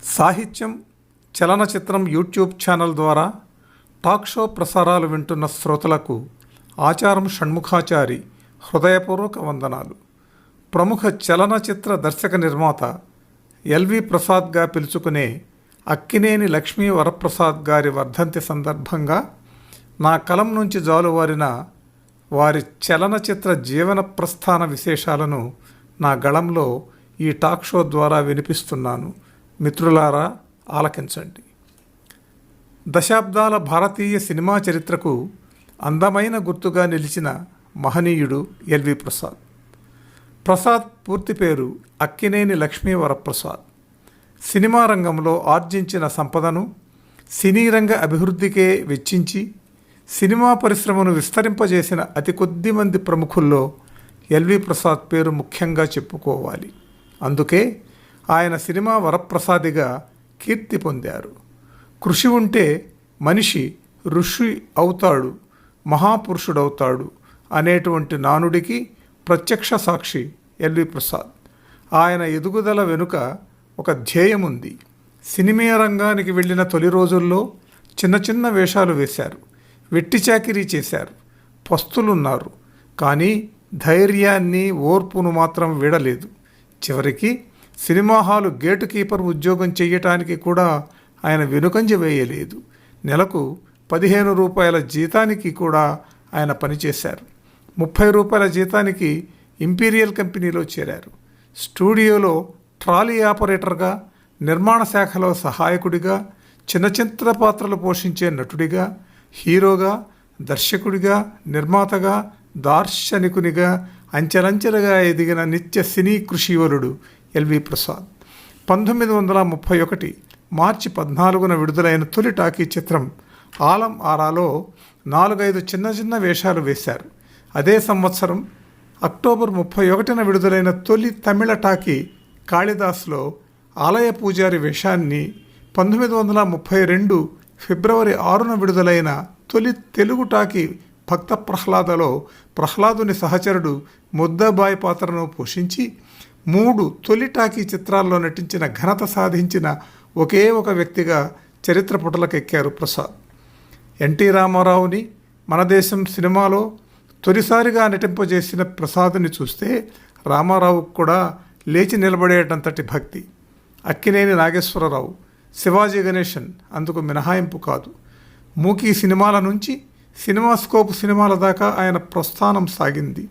సాహిత్యం, చలనచిత్రం YouTube channel ద్వారా talk show ప్రసారాలు వింటున్న శ్రోతలకు ఆచారం షణ్ముఖాచారి హృదయపూర్వక వందనాలు. ప్రముఖ చలనచిత్ర దర్శక నిర్మాత ఎల్వి ప్రసాద్గా పిలుచుకునే అక్కినేని లక్ష్మీ వరప్రసాద్ గారి వర్ధంతి సందర్భంగా నా కలం నుంచి జాలువారిన వారి చలనచిత్ర జీవన ప్రస్థాన విశేషాలను నా గళంలో ఈ టాక్ షో ద్వారా వినిపిస్తున్నాను. మిత్రులారా, ఆలకించండి. దశాబ్దాల భారతీయ సినిమా చరిత్రకు అందమైన గుర్తుగా నిలిచిన మహనీయుడు ఎల్వి ప్రసాద్. ప్రసాద్ పూర్తి పేరు అక్కినేని లక్ష్మీ వరప్రసాద్. సినిమా రంగంలో ఆర్జించిన సంపదను సినీ రంగ అభివృద్ధికే వెచ్చించి సినిమా పరిశ్రమను విస్తరింపజేసిన అతి కొద్ది మంది ప్రముఖుల్లో ఎల్వి ప్రసాద్ పేరు ముఖ్యంగా చెప్పుకోవాలి. అందుకే ఆయన సినిమా వరప్రసాదిగా కీర్తి పొందారు. కృషి ఉంటే మనిషి ఋషి అవుతాడు, మహాపురుషుడవుతాడు అనేటువంటి నానుడికి ప్రత్యక్ష సాక్షి ఎల్వి ప్రసాద్. ఆయన ఎదుగుదల వెనుక ఒక ధ్యేయం ఉంది. సినిమా రంగానికి వెళ్ళిన తొలి రోజుల్లో చిన్న చిన్న వేషాలు వేశారు, వెట్టి చాకిరీ చేశారు, పస్తులున్నారు. కానీ ధైర్యాన్ని, ఓర్పును మాత్రం వీడలేదు. చివరికి సినిమా హాలు గేటు కీపర్ ఉద్యోగం చేయటానికి కూడా ఆయన వెనుకంజ వేయలేదు. నెలకు 15 రూపాయల జీతానికి కూడా ఆయన పనిచేశారు. 30 రూపాయల జీతానికి ఇంపీరియల్ కంపెనీలో చేరారు. స్టూడియోలో ట్రాలీ ఆపరేటర్గా, నిర్మాణ శాఖలో సహాయకుడిగా, చిన్న చిత్ర పాత్రలు పోషించే నటుడిగా, హీరోగా, దర్శకుడిగా, నిర్మాతగా, దార్శనికునిగా అంచెలంచెలుగా ఎదిగిన నిత్య సినీ కృషివరుడు ఎల్వి ప్రసాద్. 1931 మార్చి 14న విడుదలైన తొలి టాకీ చిత్రం ఆలం ఆరాలో 4-5 చిన్న చిన్న వేషాలు వేశారు. అదే సంవత్సరం అక్టోబర్ 31న విడుదలైన తొలి తమిళ టాకీ కాళిదాస్లో ఆలయ పూజారి వేషాన్ని, 1932 ఫిబ్రవరి 6న విడుదలైన తొలి తెలుగు టాకీ భక్త ప్రహ్లాదలో ప్రహ్లాదుని సహచరుడు ముద్దబాయి పాత్రను పోషించి 3 తొలి టాకీ చిత్రాల్లో నటించిన ఘనత సాధించిన ఒకే ఒక వ్యక్తిగా చరిత్ర పుటలకెక్కారు ప్రసాద్. ఎన్టీ రామారావుని మన దేశం సినిమాలో తొలిసారిగా నటింపజేసిన ప్రసాద్ని చూస్తే రామారావుకు కూడా లేచి నిలబడేటంతటి భక్తి. అక్కినేని నాగేశ్వరరావు, శివాజీ గణేశన్ అందుకు మినహాయింపు కాదు. మూకీ సినిమాల నుంచి సినిమాస్కోప్ సినిమాల దాకా ఆయన ప్రస్థానం సాగింది.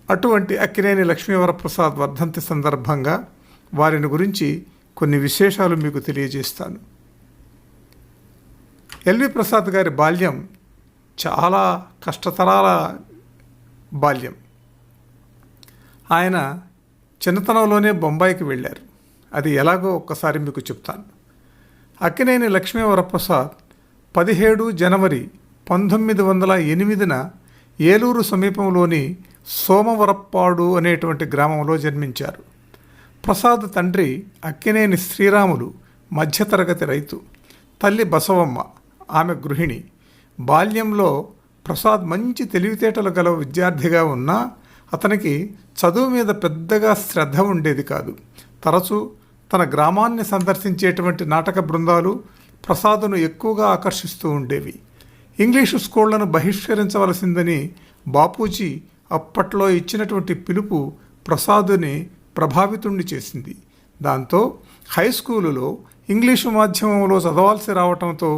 అటువంటి అక్కినేని లక్ష్మీవరప్రసాద్ వర్ధంతి సందర్భంగా వారిని గురించి కొన్ని విశేషాలు మీకు తెలియజేస్తాను. ఎల్వి ప్రసాద్ గారి బాల్యం చాలా కష్టతరాల బాల్యం. ఆయన చిన్నతనంలోనే బొంబాయికి వెళ్ళారు. అది ఎలాగో ఒక్కసారి మీకు చెప్తాను. అక్కినేని లక్ష్మీవరప్రసాద్ 17 జనవరి 1908న ఏలూరు సమీపంలోని సోమవరప్పాడు అనేటువంటి గ్రామంలో జన్మించారు. ప్రసాద్ తండ్రి అక్కినేని శ్రీరాములు మధ్యతరగతి రైతు, తల్లి బసవమ్మ, ఆమె గృహిణి. బాల్యంలో ప్రసాద్ మంచి తెలివితేటలు గల విద్యార్థిగా ఉన్నా అతనికి చదువు మీద పెద్దగా శ్రద్ధ ఉండేది కాదు. తరచూ తన గ్రామాన్ని సందర్శించేటువంటి నాటక బృందాలు ప్రసాద్ను ఎక్కువగా ఆకర్షిస్తూ ఉండేవి. ఇంగ్లీషు స్కూళ్లను బహిష్కరించవలసిందని బాపూజీ అప్పట్లో ఇచ్చినటువంటి పిలుపు ప్రసాద్ని ప్రభావితుణ్ణి చేసింది. దాంతో హై స్కూలులో ఇంగ్లీషు మాధ్యమంలో చదవాల్సి రావటంతో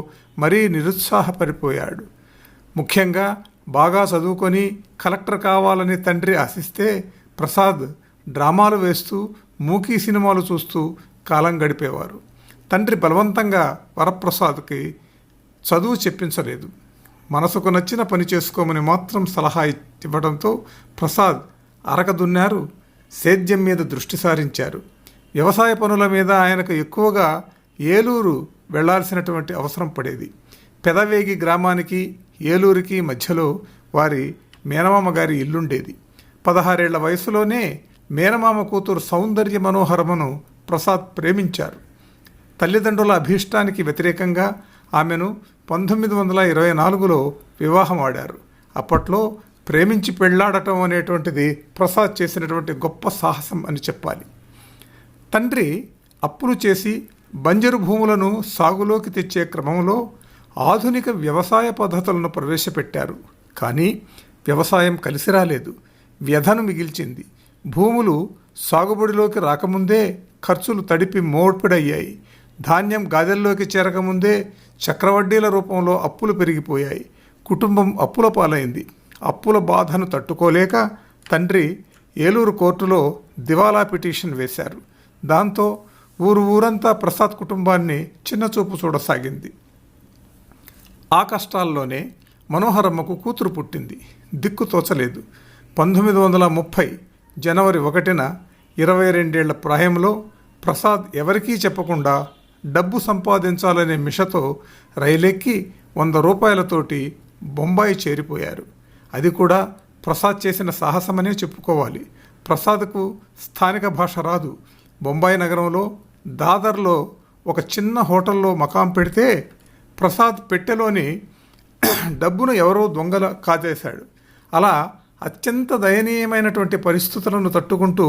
మరీ నిరుత్సాహపడిపోయాడు. ముఖ్యంగా బాగా చదువుకొని కలెక్టర్ కావాలని తండ్రి ఆశిస్తే ప్రసాద్ డ్రామాలు వేస్తూ, మూకీ సినిమాలు చూస్తూ కాలం గడిపేవారు. తండ్రి బలవంతంగా వరప్రసాద్కి చదువు చెప్పించలేదు. మనసుకు నచ్చిన పని చేసుకోమని మాత్రం సలహా ఇవ్వడంతో ప్రసాద్ అరకదున్నారు, సేద్యం మీద దృష్టి సారించారు. వ్యవసాయ పనుల మీద ఆయనకు ఎక్కువగా ఏలూరు వెళ్లాల్సినటువంటి అవసరం పడేది. పెదవేగి గ్రామానికి ఏలూరికి మధ్యలో వారి మేనమామ గారి ఇల్లుండేది. 16 ఏళ్ల వయసులోనే మేనమామ కూతురు సౌందర్య మనోహరమును ప్రసాద్ ప్రేమించారు. తల్లిదండ్రుల అభీష్టానికి వ్యతిరేకంగా ఆమెను 1924లో వివాహం ఆడారు. అప్పట్లో ప్రేమించి పెళ్లాడటం అనేటువంటిది ప్రసాద్ చేసినటువంటి గొప్ప సాహసం అని చెప్పాలి. తండ్రి అప్పులు చేసి బంజరు భూములను సాగులోకి తెచ్చే క్రమంలో ఆధునిక వ్యవసాయ పద్ధతులను ప్రవేశపెట్టారు. కానీ వ్యవసాయం కలిసి రాలేదు, వ్యధను మిగిల్చింది. భూములు సాగుబడిలోకి రాకముందే ఖర్చులు తడిపి మోడ్పిడయ్యాయి. ధాన్యం గాదెల్లోకి చేరకముందే చక్రవడ్డీల రూపంలో అప్పులు పెరిగిపోయాయి. కుటుంబం అప్పుల పాలైంది. అప్పుల బాధను తట్టుకోలేక తండ్రి ఏలూరు కోర్టులో దివాలా పిటిషన్ వేశారు. దాంతో ఊరంతా ప్రసాద్ కుటుంబాన్ని చిన్నచూపు చూడసాగింది. ఆ కష్టాల్లోనే మనోహరమ్మకు కూతురు పుట్టింది. దిక్కు తోచలేదు. 1930 జనవరి 1న 22 ప్రాయంలో ప్రసాద్ ఎవరికీ చెప్పకుండా డబ్బు సంపాదించాలనే మిషతో రైలెక్కి 100 రూపాయలతోటి బొంబాయి చేరిపోయారు. అది కూడా ప్రసాద్ చేసిన సాహసమనే చెప్పుకోవాలి. ప్రసాద్కు స్థానిక భాష రాదు. బొంబాయి నగరంలో దాదర్లో ఒక చిన్న హోటల్లో మకాం పెడితే ప్రసాద్ పెట్టెలోని డబ్బును ఎవరో దొంగల కాజేశాడు. అలా అత్యంత దయనీయమైనటువంటి పరిస్థితులను తట్టుకుంటూ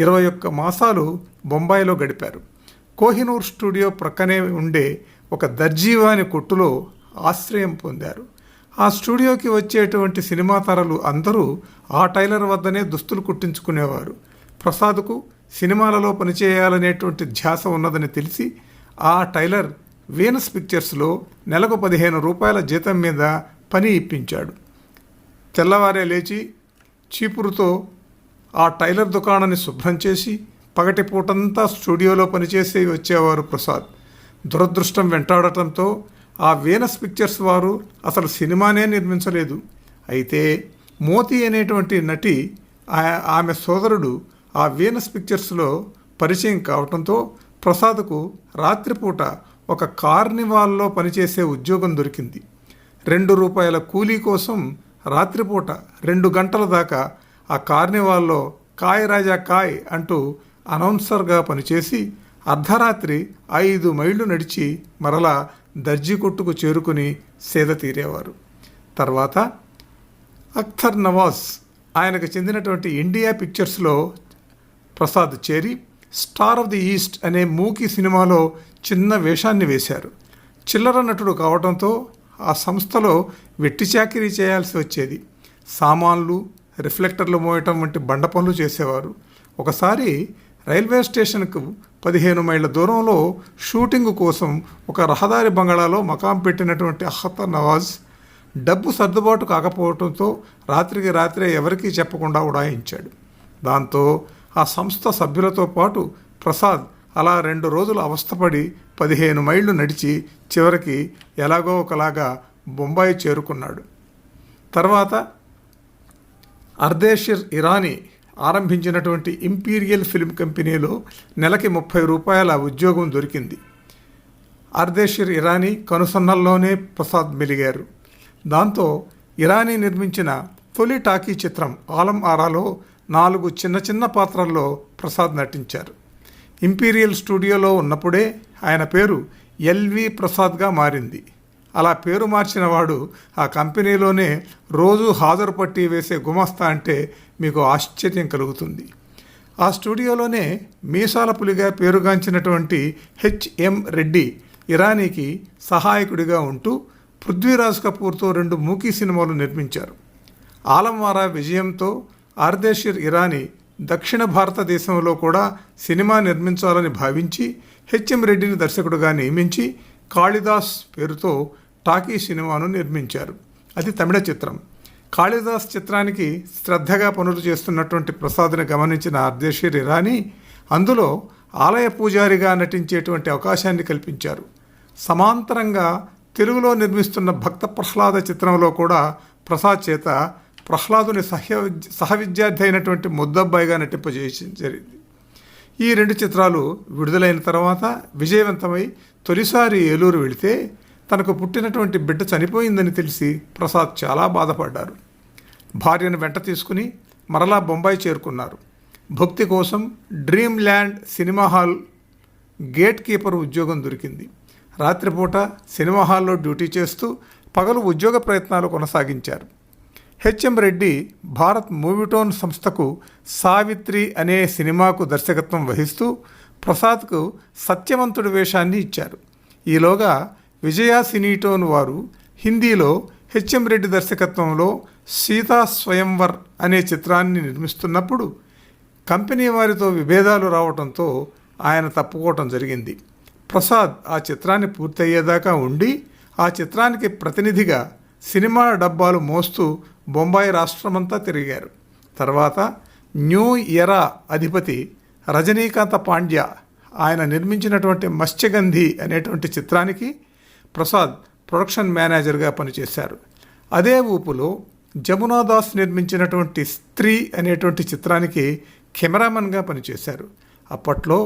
21 మాసాలు బొంబాయిలో గడిపారు. కోహినూర్ స్టూడియో ప్రక్కనే ఉండే ఒక దర్జీవాని కొట్టులో ఆశ్రయం పొందారు. ఆ స్టూడియోకి వచ్చేటువంటి సినిమా తారలు అందరూ ఆ టైలర్ వద్దనే దుస్తులు కుట్టించుకునేవారు. ప్రసాద్కు సినిమాలలో పనిచేయాలనేటువంటి ధ్యాస ఉన్నదని తెలిసి ఆ టైలర్ వీనస్ పిక్చర్స్లో నెలకు 15 రూపాయల జీతం మీద పని ఇప్పించాడు. తెల్లవారే లేచి చీపురుతో ఆ టైలర్ దుకాణాన్ని శుభ్రం చేసి పగటిపూటంతా స్టూడియోలో పనిచేసి వచ్చేవారు ప్రసాద్. దురదృష్టం వెంటాడటంతో ఆ వీనస్ పిక్చర్స్ వారు అసలు సినిమానే నిర్మించలేదు. అయితే మోతి అనేటువంటి నటి ఆమె సోదరుడు ఆ వీనస్ పిక్చర్స్లో పరిచయం కావడంతో ప్రసాద్కు రాత్రిపూట ఒక కార్నివాల్లో పనిచేసే ఉద్యోగం దొరికింది. 2 రూపాయల కూలీ కోసం రాత్రిపూట 2 గంటల దాకా ఆ కార్నివాల్లో కాయ్ రాజా కాయ్ అంటూ అనౌన్సర్గా పనిచేసి అర్ధరాత్రి 5 మైళ్ళు నడిచి మరలా దర్జీ కొట్టుకు చేరుకుని సేద తీరేవారు. తర్వాత అఖ్తర్ నవాజ్ ఆయనకు చెందినటువంటి ఇండియా పిక్చర్స్లో ప్రసాద్ చేరి స్టార్ ఆఫ్ ది ఈస్ట్ అనే మూకీ సినిమాలో చిన్న వేషాన్ని వేశారు. చిల్లర నటుడు కావడంతో ఆ సంస్థలో వెట్టి చాకిరీ చేయాల్సి వచ్చేది. సామాన్లు, రిఫ్లెక్టర్లు మోయటం వంటి బండ పనులు చేసేవారు. ఒకసారి రైల్వే స్టేషన్కు 15 మైళ్ళ దూరంలో షూటింగ్ కోసం ఒక రహదారి బంగళాలో మకాం పెట్టినటువంటి అఖ్తర్ నవాజ్ డబ్బు సర్దుబాటు కాకపోవడంతో రాత్రికి రాత్రే ఎవరికీ చెప్పకుండా ఉడాయించాడు. దాంతో ఆ సంస్థ సభ్యులతో పాటు ప్రసాద్ అలా 2 రోజులు అవస్థపడి 15 మైళ్ళు నడిచి చివరికి ఎలాగో ఒకలాగా బొంబాయి చేరుకున్నాడు. తర్వాత అర్దేషిర్ ఇరానీ ఆరంభించినటువంటి ఇంపీరియల్ ఫిల్మ్ కంపెనీలో నెలకి 30 రూపాయల ఉద్యోగం దొరికింది. అర్దేషిర్ ఇరానీ కనుసన్నల్లోనే ప్రసాద్ మెలిగారు. దాంతో ఇరానీ నిర్మించిన తొలి టాకీ చిత్రం ఆలం ఆరాలో 4 చిన్న చిన్న పాత్రల్లో ప్రసాద్ నటించారు. ఇంపీరియల్ స్టూడియోలో ఉన్నప్పుడే ఆయన పేరు ఎల్వి ప్రసాద్గా మారింది. అలా పేరు మార్చిన వాడు ఆ కంపెనీలోనే రోజు హాజరు పట్టి వేసే గుమస్తా అంటే మీకు ఆశ్చర్యం కలుగుతుంది. ఆ స్టూడియోలోనే మీసాల పులిగా పేరుగాంచినటువంటి హెచ్ఎం రెడ్డి ఇరానీకి సహాయకుడిగా ఉంటూ పృథ్వీరాజ్ కపూర్తో 2 మూకీ సినిమాలు నిర్మించారు. ఆలంవారా విజయంతో అర్దేషిర్ ఇరానీ దక్షిణ భారతదేశంలో కూడా సినిమా నిర్మించాలని భావించి హెచ్ఎం రెడ్డిని దర్శకుడుగా నియమించి కాళిదాస్ పేరుతో టాకీ సినిమాను నిర్మించారు. అది తమిళ చిత్రం. కాళిదాస్ చిత్రానికి శ్రద్ధగా పనులు చేస్తున్నటువంటి ప్రసాద్ని గమనించిన అర్దేషిర్ ఇరానీ అందులో ఆలయ పూజారిగా నటించేటువంటి అవకాశాన్ని కల్పించారు. సమాంతరంగా తెలుగులో నిర్మిస్తున్న భక్త ప్రహ్లాద చిత్రంలో కూడా ప్రసాద్ చేత ప్రహ్లాదుని సహవిద్యార్థి అయినటువంటి ముద్దబ్బాయిగా నటింపజేసి జరిగింది. ఈ 2 చిత్రాలు విడుదలైన తర్వాత విజయవంతమై తొలిసారి ఏలూరు వెళితే తనకు పుట్టినటువంటి బిడ్డ చనిపోయిందని తెలిసి ప్రసాద్ చాలా బాధపడ్డారు. భార్యను వెంట తీసుకుని మరలా బొంబాయి చేరుకున్నారు. భక్తి కోసం dream land cinema hall gate keeper ఉద్యోగం దొరికింది. రాత్రిపూట సినిమా హాల్లో డ్యూటీ చేస్తూ పగలు ఉద్యోగ ప్రయత్నాలు కొనసాగించారు. హెచ్ఎం రెడ్డి భారత్ మూవీటోన్ సంస్థకు సావిత్రి అనే సినిమాకు దర్శకత్వం వహిస్తూ ప్రసాద్కు సత్యవంతుడి వేషాన్ని ఇచ్చారు. ఈలోగా విజయ సినీటోన్ వారు హిందీలో హెచ్ఎం రెడ్డి దర్శకత్వంలో సీతా స్వయంవర్ అనే చిత్రాన్ని నిర్మిస్తున్నప్పుడు కంపెనీ వారితో విభేదాలు రావడంతో ఆయన తప్పుకోవటం జరిగింది. ప్రసాద్ ఆ చిత్రాన్ని పూర్తయ్యేదాకా ఉండి ఆ చిత్రానికి ప్రతినిధిగా సినిమా డబ్బాలు మోస్తూ బొంబాయి రాష్ట్రమంతా తిరిగారు. తర్వాత న్యూ ఎరా అధిపతి రజనీకాంత పాండ్య ఆయన నిర్మించినటువంటి మత్స్యగంధి అనేటువంటి చిత్రానికి ప్రసాద్ ప్రొడక్షన్ మేనేజర్గా పనిచేశారు. అదే ఊపులో జమునాదాస్ నిర్మించినటువంటి స్త్రీ అనేటువంటి చిత్రానికి కెమెరామెన్గా పనిచేశారు. అప్పట్లో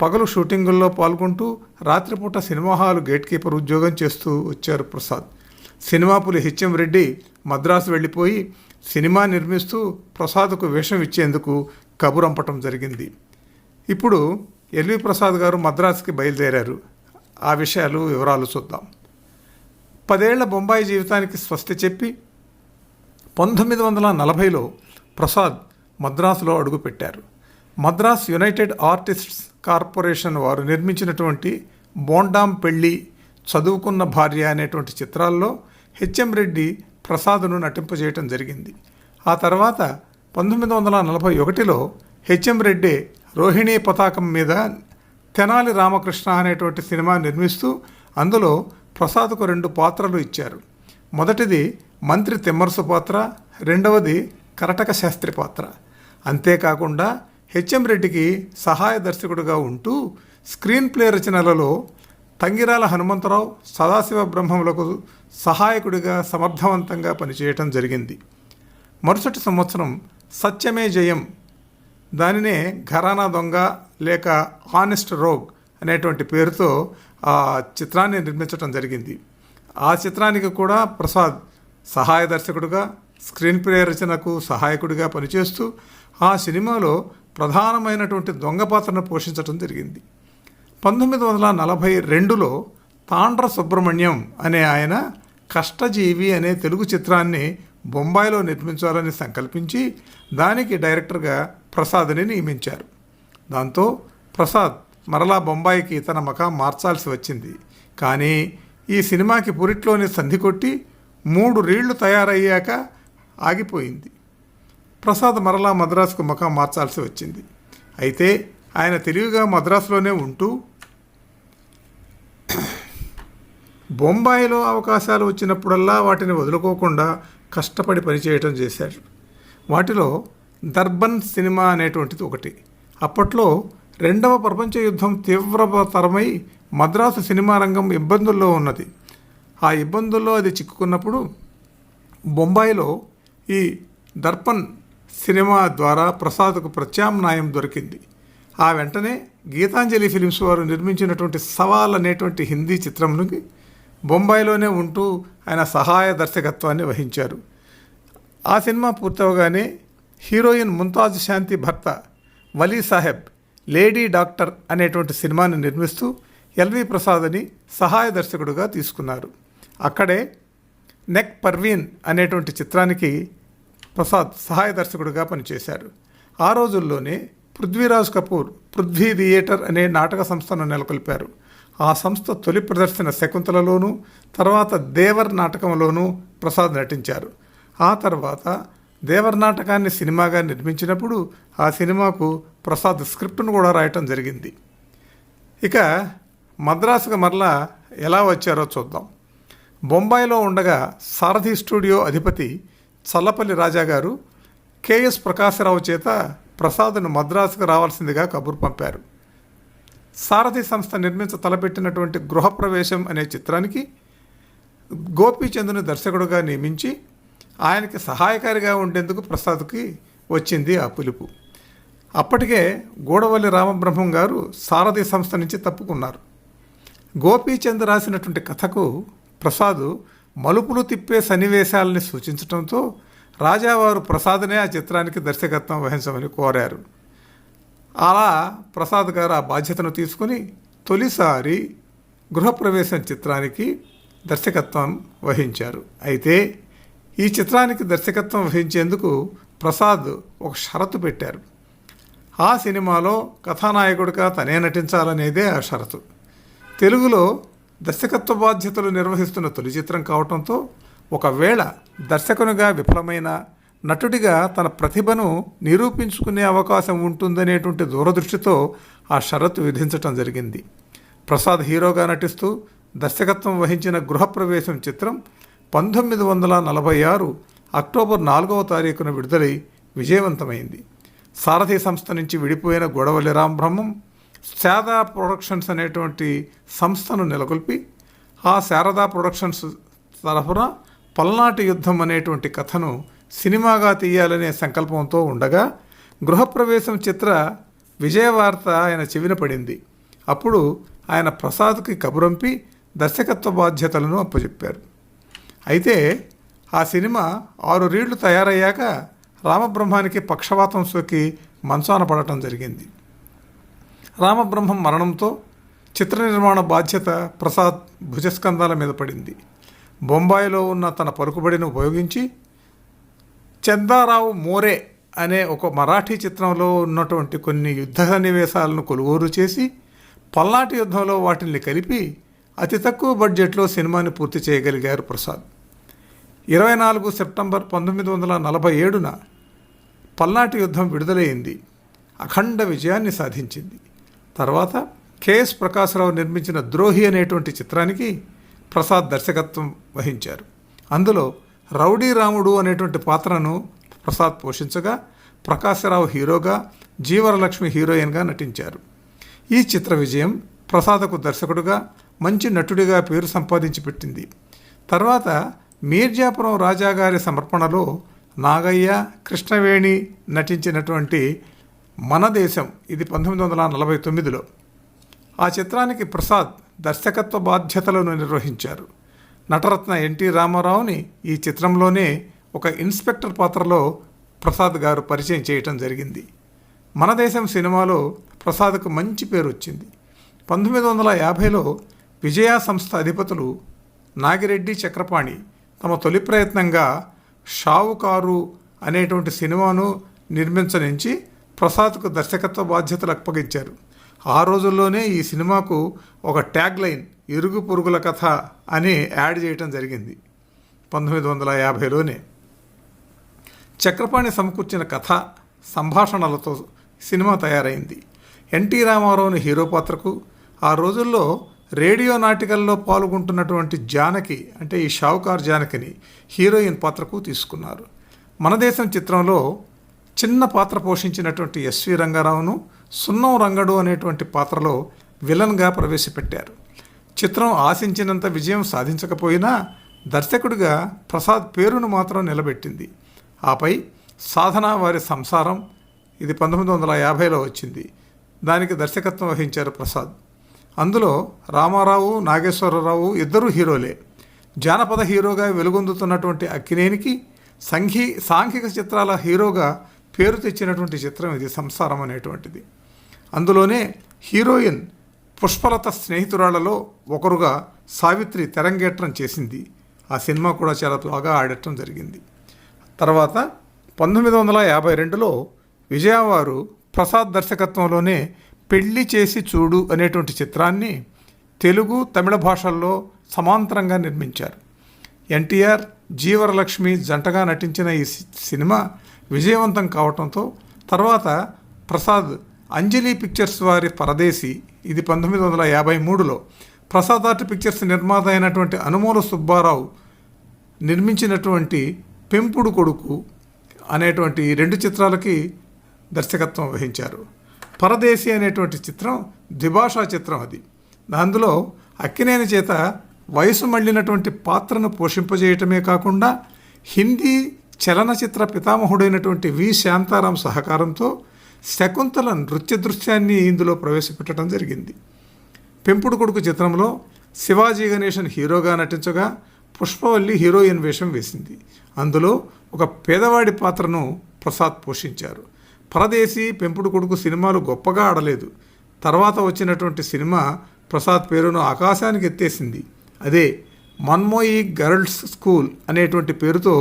పగలు షూటింగుల్లో పాల్గొంటూ రాత్రిపూట సినిమా హాలు గేట్ కీపర్ ఉద్యోగం చేస్తూ వచ్చారు ప్రసాద్. సినిమా పులి హెచ్ఎం రెడ్డి మద్రాసు వెళ్ళిపోయి సినిమా నిర్మిస్తూ ప్రసాద్కు వేషం ఇచ్చేందుకు కబురంపటం జరిగింది. ఇప్పుడు ఎల్వి ప్రసాద్ గారు మద్రాసుకి బయలుదేరారు. ఆ వివరాలు చూద్దాం. 10 ఏళ్ల బొంబాయి జీవితానికి స్వస్తి చెప్పి 1940లో ప్రసాద్ మద్రాసులో అడుగుపెట్టారు. మద్రాస్ యునైటెడ్ ఆర్టిస్ట్స్ కార్పొరేషన్ వారు నిర్మించినటువంటి బోండాం పెళ్ళి, చదువుకున్న భార్య అనేటువంటి చిత్రాల్లో హెచ్ఎం రెడ్డి ప్రసాద్ను నటింపజేయటం జరిగింది. ఆ తర్వాత 1941లో హెచ్ఎం రెడ్డి రోహిణీ పతాకం మీద తెనాలి రామకృష్ణ అనేటువంటి సినిమా నిర్మిస్తూ అందులో ప్రసాద్కు 2 పాత్రలు ఇచ్చారు. మొదటిది మంత్రి తిమ్మరసు పాత్ర, రెండవది కరటక శాస్త్రి పాత్ర. అంతేకాకుండా హెచ్ఎం రెడ్డికి సహాయ దర్శకుడిగా ఉంటూ స్క్రీన్ ప్లే రచనలలో తంగిరాల హనుమంతరావు, సదాశివ బ్రహ్మములకు సహాయకుడిగా సమర్థవంతంగా పనిచేయటం జరిగింది. మరుసటి సంవత్సరం సత్యమే జయం, దానినే ఘరానా దొంగ లేక ఆనెస్ట్ రోగ్ అనేటువంటి పేరుతో ఆ చిత్రాన్ని నిర్మించడం జరిగింది. ఆ చిత్రానికి కూడా ప్రసాద్ సహాయ దర్శకుడిగా స్క్రీన్ ప్లే రచనకు సహాయకుడిగా పనిచేస్తూ ఆ సినిమాలో ప్రధానమైనటువంటి దొంగ పాత్రను పోషించడం జరిగింది. 1942లో తాండ్ర సుబ్రహ్మణ్యం అనే ఆయన కష్టజీవి అనే తెలుగు చిత్రాన్ని బొంబాయిలో నిర్మించాలని సంకల్పించి దానికి డైరెక్టర్గా ప్రసాద్ని నియమించారు. దాంతో ప్రసాద్ మరలా బొంబాయికి తన మకాం మార్చాల్సి వచ్చింది. కానీ ఈ సినిమాకి పురిట్లోనే సంధి కొట్టి 3 రీళ్లు తయారయ్యాక ఆగిపోయింది. ప్రసాద్ మరలా మద్రాసుకు మకాం మార్చాల్సి వచ్చింది. అయితే ఆయన తెలివిగా మద్రాసులోనే ఉంటూ బొంబాయిలో అవకాశాలు వచ్చినప్పుడల్లా వాటిని వదులుకోకుండా కష్టపడి పనిచేయటం చేశారు. వాటిలో దర్బన్ సినిమా అనేటువంటిది ఒకటి. అప్పట్లో 2వ ప్రపంచ యుద్ధం తీవ్రతరమై మద్రాసు సినిమా రంగం ఇబ్బందుల్లో ఉన్నది. ఆ ఇబ్బందుల్లో అది చిక్కుకున్నప్పుడు బొంబాయిలో ఈ దర్పణ్ సినిమా ద్వారా ప్రసాద్కు ప్రత్యామ్నాయం దొరికింది. ఆ వెంటనే గీతాంజలి ఫిలిమ్స్ వారు నిర్మించినటువంటి సవాల్ అనేటువంటి హిందీ చిత్రంకి బొంబాయిలోనే ఉంటూ ఆయన సహాయ దర్శకత్వాన్ని వహించారు. ఆ సినిమా పూర్తవగానే హీరోయిన్ ముంతాజ్ శాంతి భర్త వలీ సాహెబ్ లేడీ డాక్టర్ అనేటువంటి సినిమాని నిర్మిస్తూ ఎల్వి ప్రసాద్ని సహాయ దర్శకుడిగా తీసుకున్నారు. అక్కడే నెక్ పర్వీన్ అనేటువంటి చిత్రానికి ప్రసాద్ సహాయ దర్శకుడిగా పనిచేశారు. ఆ రోజుల్లోనే పృథ్వీరాజ్ కపూర్ పృథ్వీ థియేటర్ అనే నాటక సంస్థను నెలకొల్పారు. ఆ సంస్థ తొలి ప్రదర్శన శకుంతలలోనూ తర్వాత దేవర్ నాటకంలోనూ ప్రసాద్ నటించారు. ఆ తర్వాత దేవర్ నాటకాన్ని సినిమాగా నిర్మించినప్పుడు ఆ సినిమాకు ప్రసాద్ స్క్రిప్ట్ను కూడా రాయటం జరిగింది. ఇక మద్రాసుకు మరలా ఎలా వచ్చారో చూద్దాం. బొంబాయిలో ఉండగా సారథి స్టూడియో అధిపతి చల్లపల్లి రాజా గారు కెఎస్ ప్రకాశరావు చేత ప్రసాద్ను మద్రాసుకు రావాల్సిందిగా కబురు పంపారు. సారథి సంస్థ తలపెట్టినటువంటి గృహప్రవేశం అనే చిత్రానికి గోపీచంద్ని దర్శకుడుగా నియమించి ఆయనకి సహాయకారిగా ఉండేందుకు ప్రసాద్కి వచ్చింది ఆ పిలుపు. అప్పటికే గూడవల్లి రామబ్రహ్మం గారు సారథి సంస్థ నుంచి తప్పుకున్నారు. గోపీచంద్ రాసినటువంటి కథకు ప్రసాద్ మలుపులు తిప్పే సన్నివేశాలని సూచించడంతో రాజావారు ప్రసాద్నే ఆ చిత్రానికి దర్శకత్వం వహించమని కోరారు. అలా ప్రసాద్ గారు ఆ బాధ్యతను తీసుకుని తొలిసారి గృహప్రవేశం చిత్రానికి దర్శకత్వం వహించారు. అయితే ఈ చిత్రానికి దర్శకత్వం వహించేందుకు ప్రసాద్ ఒక షరతు పెట్టారు. ఆ సినిమాలో కథానాయకుడిగా తనే నటించాలనేదే ఆ షరతు. తెలుగులో దర్శకత్వ బాధ్యతలు నిర్వహిస్తున్న తొలి చిత్రం కావడంతో ఒకవేళ దర్శకునిగా విఫలమైన నటుడిగా తన ప్రతిభను నిరూపించుకునే అవకాశం ఉంటుందనేటువంటి దూరదృష్టితో ఆ షరతు విధించటం జరిగింది. ప్రసాద్ హీరోగా నటిస్తూ దర్శకత్వం వహించిన గృహప్రవేశం చిత్రం 1946 అక్టోబర్ 4వ తారీఖున విడుదలై విజయవంతమైంది. సారథి సంస్థ నుంచి విడిపోయిన గొడవలి రాంబ్రహ్మం శారదా ప్రొడక్షన్స్ అనేటువంటి సంస్థను నెలకొల్పి ఆ శారదా ప్రొడక్షన్స్ తరఫున పల్నాటి యుద్ధం అనేటువంటి కథను సినిమాగా తీయాలనే సంకల్పంతో ఉండగా గృహప్రవేశం చిత్ర విజయవార్త ఆయన చెవిన పడింది. అప్పుడు ఆయన ప్రసాద్కి కబురంపి దర్శకత్వ బాధ్యతలను అప్పచెప్పారు. అయితే ఆ సినిమా 6 రీళ్లు తయారయ్యాక రామబ్రహ్మానికి పక్షవాతం సోకి మంచాన పడటం జరిగింది. రామబ్రహ్మం మరణంతో చిత్ర నిర్మాణ బాధ్యత ప్రసాద్ భుజస్కంధాల మీద పడింది. బొంబాయిలో ఉన్న తన పలుకుబడిని ఉపయోగించి చందారావు మోరే అనే ఒక మరాఠీ చిత్రంలో ఉన్నటువంటి కొన్ని యుద్ధ సన్నివేశాలను కొనుగోలు చేసి పల్నాటి యుద్ధంలో వాటిని కలిపి అతి తక్కువ బడ్జెట్లో సినిమాని పూర్తి చేయగలిగారు ప్రసాద్. 24 సెప్టెంబర్ 1947న పల్నాటి యుద్ధం విడుదలైంది. అఖండ విజయాన్ని సాధించింది. తర్వాత కెఎస్ ప్రకాశ్రావు నిర్మించిన ద్రోహి అనేటువంటి చిత్రానికి ప్రసాద్ దర్శకత్వం వహించారు. అందులో రౌడీ రాముడు అనేటువంటి పాత్రను ప్రసాద్ పోషించగా ప్రకాశ్రావు హీరోగా, జీవరలక్ష్మి హీరోయిన్గా నటించారు. ఈ చిత్ర విజయం ప్రసాద్కు దర్శకుడుగా, మంచి నటుడిగా పేరు సంపాదించి పెట్టింది. తర్వాత మీర్జాపురం రాజాగారి సమర్పణలో నాగయ్య, కృష్ణవేణి నటించినటువంటి మన దేశం, ఇది 1949లో. ఆ చిత్రానికి ప్రసాద్ దర్శకత్వ బాధ్యతలను నిర్వహించారు. నటరత్న ఎన్టీ రామారావుని ఈ చిత్రంలోనే ఒక ఇన్స్పెక్టర్ పాత్రలో ప్రసాద్ గారు పరిచయం చేయటం జరిగింది. మన దేశం సినిమాలో ప్రసాద్కు మంచి పేరు వచ్చింది. 1950లో విజయ సంస్థ అధిపతులు నాగిరెడ్డి, చక్రపాణి తమ తొలి ప్రయత్నంగా షావుకారు అనేటువంటి సినిమాను నిర్మించనించి ప్రసాద్కు దర్శకత్వ బాధ్యతలు అప్పగించారు. ఆ రోజుల్లోనే ఈ సినిమాకు ఒక ట్యాగ్ లైన్ ఇరుగు పొరుగుల కథ అని యాడ్ చేయటం జరిగింది. 1950లోనే చక్రపాణి సమకూర్చిన కథ, సంభాషణలతో సినిమా తయారైంది. ఎన్టీ రామారావుని హీరో పాత్రకు, ఆ రోజుల్లో రేడియో నాటికల్లో పాల్గొంటున్నటువంటి జానకి, అంటే ఈ షావుకార్ జానకిని హీరోయిన్ పాత్రకు తీసుకున్నారు. మన దేశం చిత్రంలో చిన్న పాత్ర పోషించినటువంటి ఎస్వి రంగారావును సున్నం రంగడు అనేటువంటి పాత్రలో విలన్గా ప్రవేశపెట్టారు. చిత్రం ఆశించినంత విజయం సాధించకపోయినా దర్శకుడిగా ప్రసాద్ పేరును మాత్రం నిలబెట్టింది. ఆపై సాధన వారి సంసారం, ఇది 1950లో వచ్చింది. దానికి దర్శకత్వం వహించారు ప్రసాద్. అందులో రామారావు, నాగేశ్వరరావు ఇద్దరూ హీరోలే. జానపద హీరోగా వెలుగొందుతున్నటువంటి అక్కినేనికి సాంఘిక చిత్రాల హీరోగా పేరు తెచ్చినటువంటి చిత్రం ఇది సంసారం అనేటువంటిది. అందులోనే హీరోయిన్ పుష్పలత స్నేహితురాళ్లలో ఒకరుగా సావిత్రి తెరంగేట్రం చేసింది. ఆ సినిమా కూడా చాలా బాగా ఆడటం జరిగింది. తర్వాత 1952లో విజయవారు ప్రసాద్ దర్శకత్వంలోనే పెళ్లి చేసి చూడు అనేటువంటి చిత్రాన్ని తెలుగు, తమిళ భాషల్లో సమాంతరంగా నిర్మించారు. ఎన్టీఆర్, జీవరలక్ష్మి జంటగా నటించిన ఈ సినిమా విజయవంతం కావటంతో తర్వాత ప్రసాద్ అంజలి పిక్చర్స్ వారి పరదేశి, ఇది 1953లో ప్రసాద్ ఆర్ట్ పిక్చర్స్ నిర్మాత అయినటువంటి అనుమూల సుబ్బారావు నిర్మించినటువంటి పెంపుడు కొడుకు అనేటువంటి 2 చిత్రాలకి దర్శకత్వం వహించారు. పరదేశి అనేటువంటి చిత్రం ద్విభాషా చిత్రం. అది అందులో అక్కినేని చేత వయసు మళ్ళినటువంటి పాత్రను పోషింపజేయటమే కాకుండా హిందీ చలనచిత్ర పితామహుడైనటువంటి వి శాంతారాం సహకారంతో శకుంతల నృత్య దృశ్యాన్ని ఇందులో ప్రవేశపెట్టడం జరిగింది. పెంపుడు కొడుకు చిత్రంలో శివాజీ గణేశన్ హీరోగా నటించగా పుష్పవల్లి హీరోయిన్ వేషం వేసింది. అందులో ఒక పేదవాడి పాత్రను ప్రసాద్ పోషించారు. పరదేశీ, పెంపుడు కొడుకు సినిమాలు గొప్పగా ఆడలేదు. తర్వాత వచ్చినటువంటి సినిమా ప్రసాద్ పేరును ఆకాశానికి ఎత్తేసింది. అదే మన్మోయి గర్ల్స్ స్కూల్ అనేటువంటి పేరుతో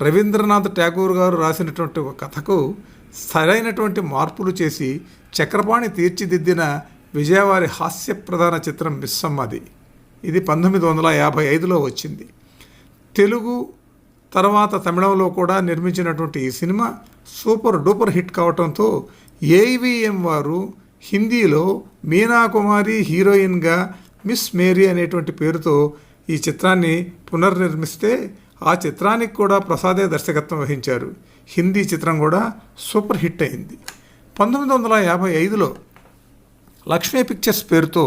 రవీంద్రనాథ్ ఠాగూర్ గారు రాసినటువంటి ఒక కథకు సరైనటువంటి మార్పులు చేసి చక్రపాణి తీర్చిదిద్దిన విజయవారి హాస్య ప్రధాన చిత్రం మిస్సమ్మది. ఇది 1955లో వచ్చింది. తెలుగు తర్వాత తమిళంలో కూడా నిర్మించినటువంటి ఈ సినిమా సూపర్ డూపర్ హిట్ కావడంతో ఏవిఎం వారు హిందీలో మీనా కుమారి హీరోయిన్గా మిస్ మేరీ అనేటువంటి పేరుతో ఈ చిత్రాన్ని పునర్నిర్మిస్తే ఆ చిత్రానికి కూడా ప్రసాదే దర్శకత్వం వహించారు. హిందీ చిత్రం కూడా సూపర్ హిట్ అయింది. 1955లో లక్ష్మీ పిక్చర్స్ పేరుతో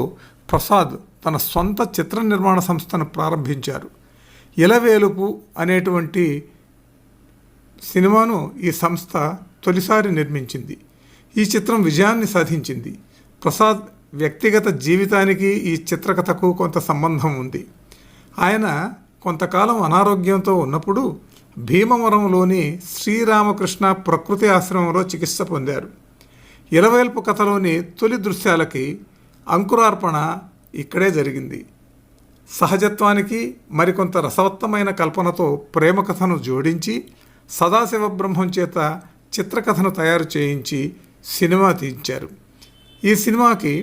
ప్రసాద్ తన సొంత చిత్ర నిర్మాణ సంస్థను ప్రారంభించారు. ఇలవేలుపు అనేటువంటి సినిమాను ఈ సంస్థ తొలిసారి నిర్మించింది. ఈ చిత్రం విజయాన్ని సాధించింది. ప్రసాద్ వ్యక్తిగత జీవితానికి ఈ చిత్రకథకు కొంత సంబంధం ఉంది. ఆయన కొంతకాలం అనారోగ్యంతో ఉన్నప్పుడు భీమవరంలోని శ్రీరామకృష్ణ ప్రకృతి ఆశ్రమంలో చికిత్స పొందారు. ఇలవేల్పు కథలోని తొలి దృశ్యాలకి అంకురార్పణ ఇక్కడే జరిగింది. సహజత్వానికి మరికొంత రసవత్తమైన కల్పనతో ప్రేమ కథను జోడించి సదాశివ బ్రహ్మం చేత చిత్రకథను తయారు చేయించి సినిమా తీయించారు. ఈ సినిమాకి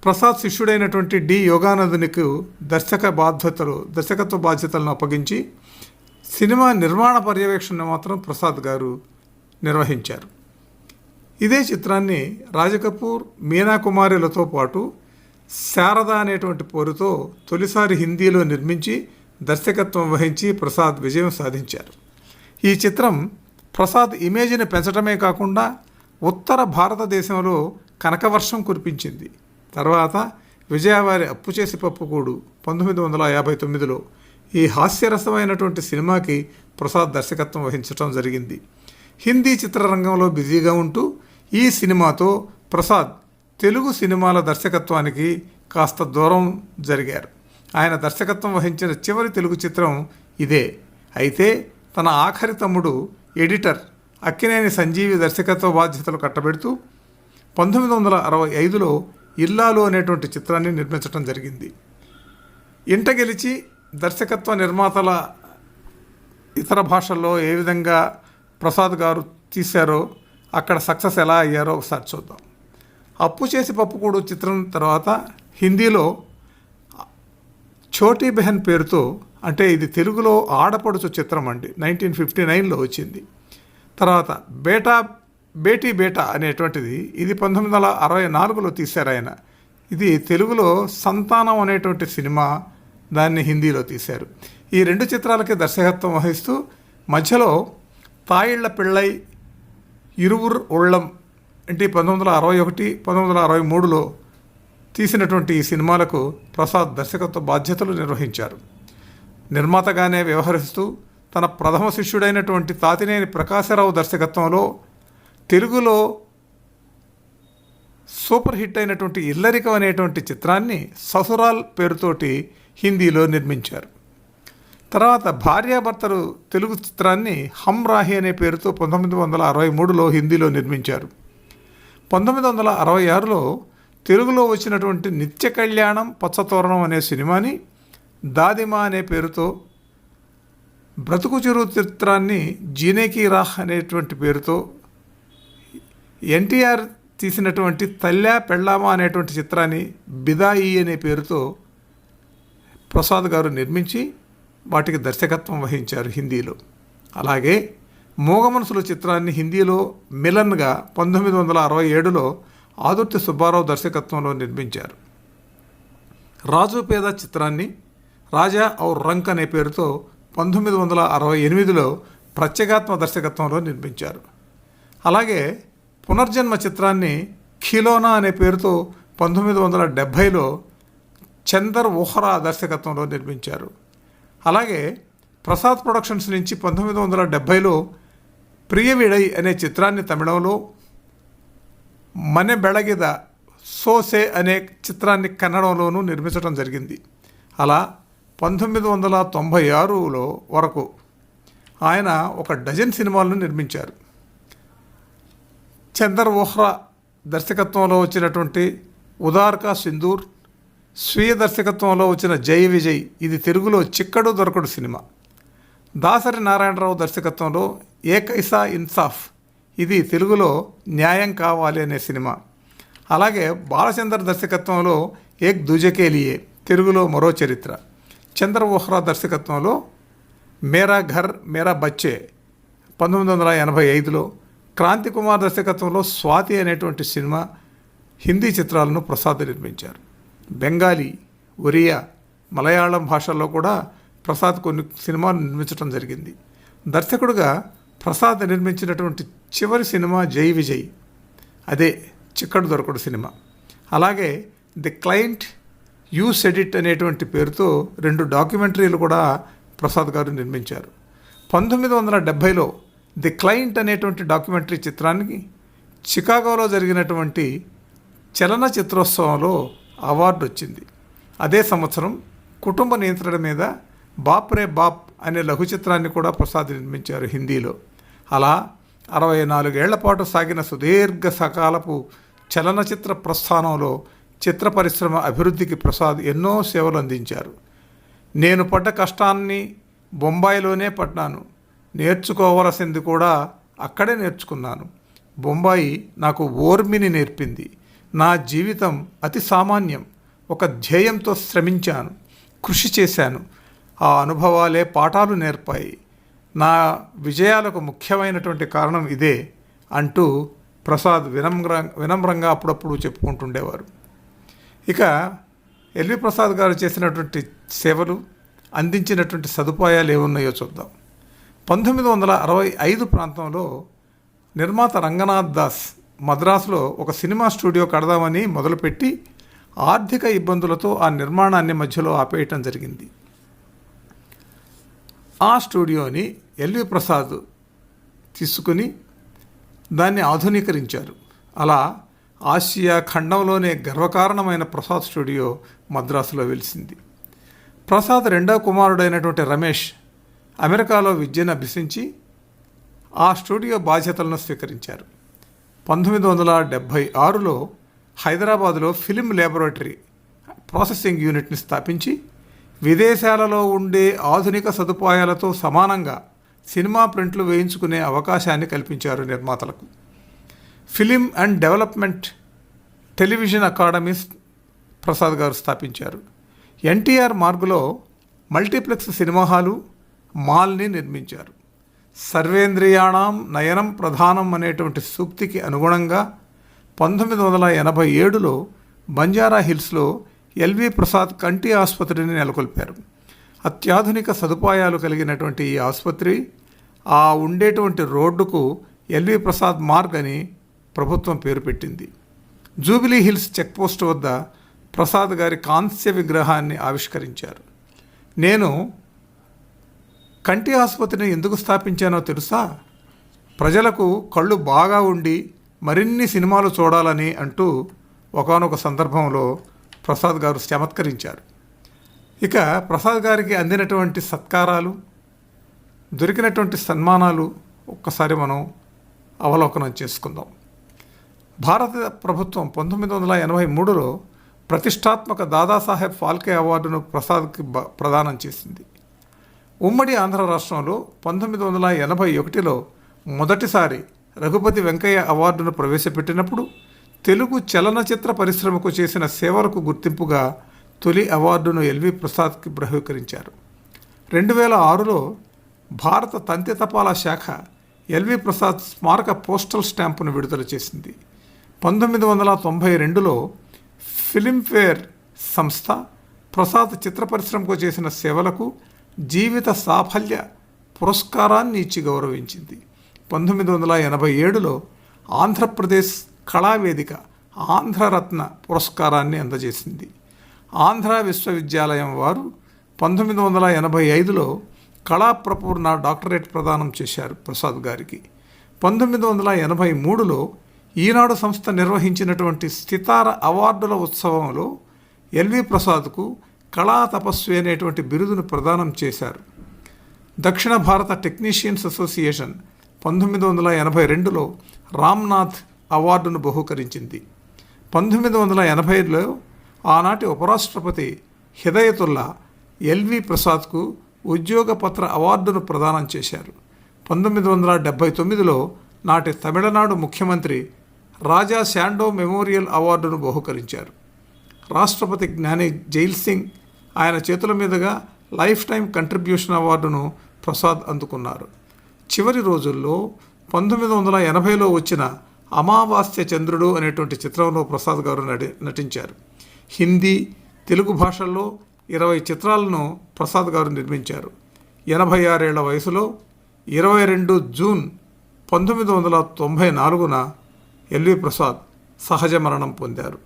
ప్రసాద్ శిష్యుడైనటువంటి డి యోగానందునికి దర్శకత్వ బాధ్యతలను అప్పగించి సినిమా నిర్మాణ పర్యవేక్షణ మాత్రం ప్రసాద్ గారు నిర్వహించారు. ఇదే చిత్రాన్ని రాజకపూర్, మీనా కుమారిలతో పాటు శారద అనేటువంటి పేరుతో తొలిసారి హిందీలో నిర్మించి దర్శకత్వం వహించి ప్రసాద్ విజయం సాధించారు. ఈ చిత్రం ప్రసాద్ ఇమేజ్ని పెంచడమే కాకుండా ఉత్తర భారతదేశంలో కనకవర్షం కురిపించింది. తర్వాత విజయవారి అప్పుచేసి పప్పుకూడు 1959లో ఈ హాస్యరసమైనటువంటి సినిమాకి ప్రసాద్ దర్శకత్వం వహించడం జరిగింది. హిందీ చిత్రరంగంలో బిజీగా ఉంటూ ఈ సినిమాతో ప్రసాద్ తెలుగు సినిమాల దర్శకత్వానికి కాస్త దూరం జరిగారు. ఆయన దర్శకత్వం వహించిన చివరి తెలుగు చిత్రం ఇదే. అయితే తన ఆఖరి తమ్ముడు ఎడిటర్ అక్కినేని సంజీవి దర్శకత్వ బాధ్యతలు కట్టబెడుతూ 1965లో ఇల్లాలు అనేటువంటి చిత్రాన్ని నిర్మించడం జరిగింది. ఇంట గెలిచి దర్శకత్వ నిర్మాతల ఇతర భాషల్లో ఏ విధంగా ప్రసాద్ గారు తీశారో అక్కడ సక్సెస్ ఎలా అయ్యారో ఒకసారి చూద్దాం. అప్పు చేసి పప్పుకూడు చిత్రం తర్వాత హిందీలో ఛోటీ బెహన్ పేరుతో, అంటే ఇది తెలుగులో ఆడపడుచు చిత్రం అండి, 1959లో వచ్చింది. తర్వాత బేటీ బేటా అనేటువంటిది, ఇది 1964లో తీశారు ఆయన. ఇది తెలుగులో సంతానం అనేటువంటి సినిమా, దాన్ని హిందీలో తీశారు. ఈ రెండు చిత్రాలకి దర్శకత్వం వహిస్తూ మధ్యలో తాయిళ్ల పిళ్ళై, ఇరువుర్ ఒళ్ళం అంటే 1961, 1963లో తీసినటువంటి ఈ సినిమాలకు ప్రసాద్ దర్శకత్వ బాధ్యతలు నిర్వహించారు. నిర్మాతగానే వ్యవహరిస్తూ తన ప్రథమ శిష్యుడైనటువంటి తాతినేని ప్రకాశరావు దర్శకత్వంలో తెలుగులో సూపర్ హిట్ అయినటువంటి ఇల్లరికం అనేటువంటి చిత్రాన్ని ససురాల్ పేరుతోటి హిందీలో నిర్మించారు. తర్వాత భార్యాభర్తలు తెలుగు చిత్రాన్ని హమ్ రాహి అనే పేరుతో 1963లో హిందీలో నిర్మించారు. 1966లో తెలుగులో వచ్చినటువంటి నిత్య కళ్యాణం పచ్చతోరణం అనే సినిమాని దాదిమా అనే పేరుతో, బ్రతుకు చిరు చిత్రాన్ని జీనేకి రాహ్ అనేటువంటి పేరుతో, ఎన్టీఆర్ తీసినటువంటి తల్లా పెళ్ళామా అనేటువంటి చిత్రాన్ని బిదాయి అనే పేరుతో ప్రసాద్ గారు నిర్మించి వాటికి దర్శకత్వం వహించారు హిందీలో. అలాగే మోగ మనసుల చిత్రాన్ని హిందీలో మిలన్గా 1967లో ఆదుర్తి సుబ్బారావు దర్శకత్వంలో నిర్మించారు. రాజు పేద చిత్రాన్ని రాజా ఔర్ రంక్ అనే పేరుతో 1968లో ప్రత్యేగాత్మ దర్శకత్వంలో నిర్మించారు. అలాగే పునర్జన్మ చిత్రాన్ని ఖిలోనా అనే పేరుతో 1970లో చందర్ ఓహ్రా దర్శకత్వంలో నిర్మించారు. అలాగే ప్రసాద్ ప్రొడక్షన్స్ నుంచి 1970లో ప్రియవిడై అనే చిత్రాన్ని తమిళంలో, మనే బెళగిద సోసే అనే చిత్రాన్ని కన్నడంలోనూ నిర్మించడం జరిగింది. అలా 1996లో వరకు ఆయన ఒక డజన్ సినిమాలను నిర్మించారు. చందర్ ఓహ్రా దర్శకత్వంలో వచ్చినటువంటి ఉదార్ కా సింధూర్, స్వీయ దర్శకత్వంలో వచ్చిన జై విజయ్, ఇది తెలుగులో చిక్కడు దొరకడు సినిమా. దాసరి నారాయణరావు దర్శకత్వంలో ఏ కైసా ఇన్సాఫ్, ఇది తెలుగులో న్యాయం కావాలి అనే సినిమా. అలాగే బాలచంద్ర దర్శకత్వంలో ఏక్ దూజకే లియే, తెలుగులో మరో చరిత్ర. చంద్ర ఓహ్రా దర్శకత్వంలో మేరా ఘర్ మేరా బచ్చే 1985లో, క్రాంతి కుమార్ దర్శకత్వంలో స్వాతి అనేటువంటి సినిమా, హిందీ చిత్రాలను ప్రసాద్ నిర్మించారు. బెంగాలీ, ఒరియా, మలయాళం భాషల్లో కూడా ప్రసాద్ కొన్ని సినిమాలు నిర్మించడం జరిగింది. దర్శకుడుగా ప్రసాద్ నిర్మించినటువంటి చివరి సినిమా జై విజయ్, అదే చిక్కడు దొరకడు సినిమా. అలాగే the client you said it అనేటువంటి పేరుతో 2 డాక్యుమెంటరీలు కూడా ప్రసాద్ గారు నిర్మించారు. 1970లో ది క్లయింట్ అనేటువంటి డాక్యుమెంటరీ చిత్రానికి చికాగోలో జరిగినటువంటి చలన చిత్రోత్సవంలో అవార్డు వచ్చింది. అదే సంవత్సరం కుటుంబ నియంత్రణ మీద బాప్ రే బాప్ అనే లఘు చిత్రాన్ని కూడా ప్రసాద్ నిర్మించారు హిందీలో. అలా 64 ఏళ్ల పాటు సాగిన సుదీర్ఘ సకాలపు చలనచిత్ర ప్రస్థానంలో చిత్ర పరిశ్రమ అభివృద్ధికి ప్రసాద్ ఎన్నో సేవలు అందించారు. నేను పడ్డ కష్టాన్ని బొంబాయిలోనే పడ్డాను, నేర్చుకోవలసింది కూడా అక్కడే నేర్చుకున్నాను. బొంబాయి నాకు ఓర్మిని నేర్పింది. నా జీవితం అతి సామాన్యం. ఒక ధ్యేయంతో శ్రమించాను, కృషి చేశాను. ఆ అనుభవాలే పాఠాలు నేర్పాయి. నా విజయాలకు ముఖ్యమైనటువంటి కారణం ఇదే అంటూ ప్రసాద్ వినమ్రంగా అప్పుడప్పుడు చెప్పుకుంటుండేవారు. ఇక ఎల్వి ప్రసాద్ గారు చేసినటువంటి సేవలు, అందించినటువంటి సదుపాయాలు ఏమున్నాయో చూద్దాం. 1965 ప్రాంతంలో నిర్మాత రంగనాథ్ దాస్ మద్రాసులో ఒక సినిమా స్టూడియో కడదామని మొదలుపెట్టి ఆర్థిక ఇబ్బందులతో ఆ నిర్మాణాన్ని మధ్యలో ఆపేయటం జరిగింది. ఆ స్టూడియోని ఎల్వి ప్రసాద్ తీసుకుని దాన్ని ఆధునీకరించారు. అలా ఆసియా ఖండంలోనే గర్వకారణమైన ప్రసాద్ స్టూడియో మద్రాసులో వెలిసింది. ప్రసాద్ రెండవ కుమారుడైనటువంటి రమేష్ అమెరికాలో విద్యను అభ్యసించి ఆ స్టూడియో బాధ్యతలను స్వీకరించారు. 1976లో హైదరాబాదులో ఫిలిం ల్యాబొరేటరీ ప్రాసెసింగ్ యూనిట్ని స్థాపించి విదేశాలలో ఉండే ఆధునిక సదుపాయాలతో సమానంగా సినిమా ప్రింట్లు వేయించుకునే అవకాశాన్ని కల్పించారు నిర్మాతలకు. Film and development television academies Prasad గారు స్థాపించారు. ఎన్టీఆర్ మార్గులో మల్టీప్లెక్స్ సినిమా హాలు, మాల్ని నిర్మించారు. సర్వేంద్రియాణం నయనం ప్రధానం అనేటువంటి సూక్తికి అనుగుణంగా 1987లో బంజారా హిల్స్లో ఎల్వి ప్రసాద్ కంటి ఆసుపత్రిని నెలకొల్పారు. అత్యాధునిక సదుపాయాలు కలిగినటువంటి ఈ ఆసుపత్రి ఆ ఉండేటువంటి రోడ్డుకు ఎల్వి ప్రసాద్ మార్గ్ అని ప్రభుత్వం పేరు పెట్టింది. జూబిలీ హిల్స్ చెక్పోస్ట్ వద్ద ప్రసాద్ గారి కాంస్య విగ్రహాన్ని ఆవిష్కరించారు. నేను కంటి ఆసుపత్రిని ఎందుకు స్థాపించానో తెలుసా? ప్రజలకు కళ్ళు బాగా ఉండి మరిన్ని సినిమాలు చూడాలని అంటూ ఒకానొక సందర్భంలో ప్రసాద్ గారు చమత్కరించారు. ఇక ప్రసాద్ గారికి అందినటువంటి సత్కారాలు, దొరికినటువంటి సన్మానాలు ఒక్కసారి మనం అవలోకనం చేసుకుందాం. భారత ప్రభుత్వం 1983లో ప్రతిష్టాత్మక దాదాసాహెబ్ ఫాల్కే అవార్డును ప్రసాద్కి ప్రదానం చేసింది. ఉమ్మడి ఆంధ్ర రాష్ట్రంలో 1981లో మొదటిసారి రఘుపతి వెంకయ్య అవార్డును ప్రవేశపెట్టినప్పుడు తెలుగు చలనచిత్ర పరిశ్రమకు చేసిన సేవలకు గుర్తింపుగా తొలి అవార్డును ఎల్వి ప్రసాద్కి బహూకరించారు. 2006లో భారత తంతి తపాలా శాఖ ఎల్వి ప్రసాద్ స్మారక పోస్టల్ స్టాంపును విడుదల చేసింది. 1992లో ఫిలింఫేర్ సంస్థ ప్రసాద్ చిత్ర పరిశ్రమకు చేసిన సేవలకు జీవిత సాఫల్య పురస్కారాన్ని ఇచ్చి గౌరవించింది. 1987లో ఆంధ్రప్రదేశ్ కళావేదిక ఆంధ్రరత్న పురస్కారాన్ని అందజేసింది. ఆంధ్ర విశ్వవిద్యాలయం వారు 1985లో కళాప్రపూర్ణ డాక్టరేట్ ప్రదానం చేశారు ప్రసాద్ గారికి. 1983లో ఈనాడు సంస్థ నిర్వహించినటువంటి సితార అవార్డుల ఉత్సవంలో ఎల్వి ప్రసాద్కు కళా తపస్వి అనేటువంటి బిరుదును ప్రదానం చేశారు. దక్షిణ భారత టెక్నీషియన్స్ అసోసియేషన్ 1982లో రామ్నాథ్ అవార్డును బహూకరించింది. 1980లో ఆనాటి ఉపరాష్ట్రపతి హిదయతుల్లా ఎల్వి ప్రసాద్కు ఉద్యోగపత్ర అవార్డును ప్రదానం చేశారు. 1979లో నాటి తమిళనాడు ముఖ్యమంత్రి రాజా శాండో మెమోరియల్ అవార్డును బహూకరించారు. రాష్ట్రపతి జ్ఞాని జైల్ సింగ్ ఆయన చేతుల మీదుగా లైఫ్ టైం కంట్రిబ్యూషన్ అవార్డును ప్రసాద్ అందుకున్నారు. చివరి రోజుల్లో 1980లో వచ్చిన అమావాస్య చంద్రుడు అనేటువంటి చిత్రంలో ప్రసాద్ గారు నటించారు. హిందీ, తెలుగు భాషల్లో 20 చిత్రాలను ప్రసాద్ గారు నిర్మించారు. 86 ఏళ్ల వయసులో 22 జూన్ 1994న ఎల్వి ప్రసాద్ సహజ మరణం పొందారు.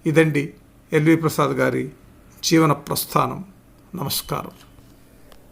ఇదండి ఎల్వి ప్రసాద్ గారి జీవన ప్రస్థానం. నమస్కారం.